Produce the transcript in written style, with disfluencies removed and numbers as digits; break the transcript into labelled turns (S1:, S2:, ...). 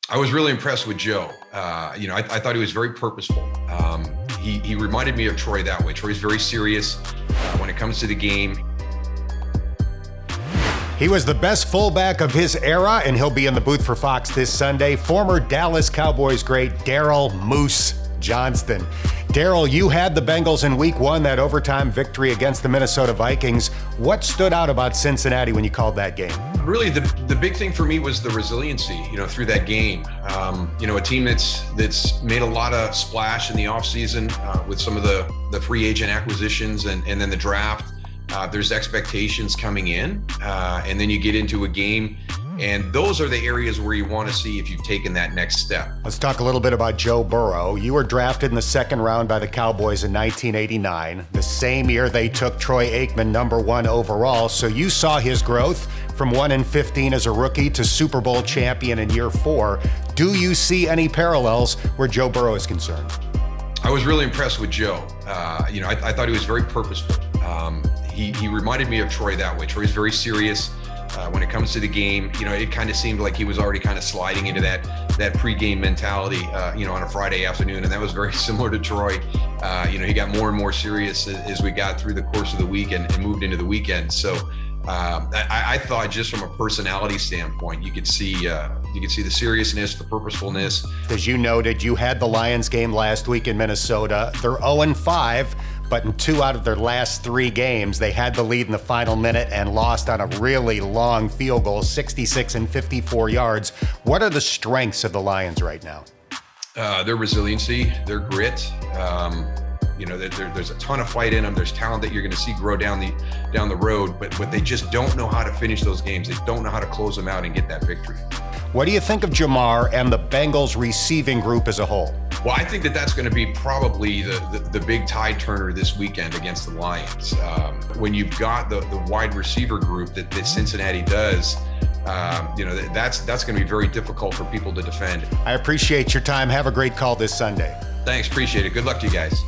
S1: I was really impressed with Joe. I thought he was very purposeful. He reminded me of Troy that way. Troy's very serious when it comes to the game.
S2: He was the best fullback of his era, and he'll be in the booth for Fox this Sunday. Former Dallas Cowboys great Daryl "Moose" Johnston. Daryl, you had the Bengals in Week 1, that overtime victory against the Minnesota Vikings. What stood out about Cincinnati when you called that game?
S1: Really, the big thing for me was the resiliency, through that game. A team that's made a lot of splash in the offseason with some of the free agent acquisitions and then the draft. There's expectations coming in, and then you get into a game, and those are the areas where you want to see if you've taken that next step.
S2: Let's talk a little bit about Joe Burrow. You were drafted in the second round by the Cowboys in 1989, the same year they took Troy Aikman #1 overall, so you saw his growth from 1-15 as a rookie to Super Bowl champion in year 4. Do you see any parallels where Joe Burrow is concerned?
S1: I was really impressed with Joe. I thought he was very purposeful. He reminded me of Troy that way. Troy's very serious when it comes to the game. It kind of seemed like he was already kind of sliding into that pregame mentality, on a Friday afternoon, and that was very similar to Troy. He got more and more serious as we got through the course of the week and moved into the weekend. So I thought, just from a personality standpoint, you could see the seriousness, the purposefulness.
S2: As you noted, you had the Lions game last week in Minnesota. They're 0-5. But in 2 out of their last 3 games, they had the lead in the final minute and lost on a really long field goal, 66 and 54 yards. What are the strengths of the Lions right now?
S1: Their resiliency, their grit. There's a ton of fight in them. There's talent that you're going to see grow down the road, but they just don't know how to finish those games. They don't know how to close them out and get that victory.
S2: What do you think of Jamar and the Bengals receiving group as a whole?
S1: Well, I think that's going to be probably the big tide turner this weekend against the Lions. When you've got the wide receiver group that Cincinnati does, that's going to be very difficult for people to defend.
S2: I appreciate your time. Have a great call this Sunday.
S1: Thanks, appreciate it. Good luck to you guys.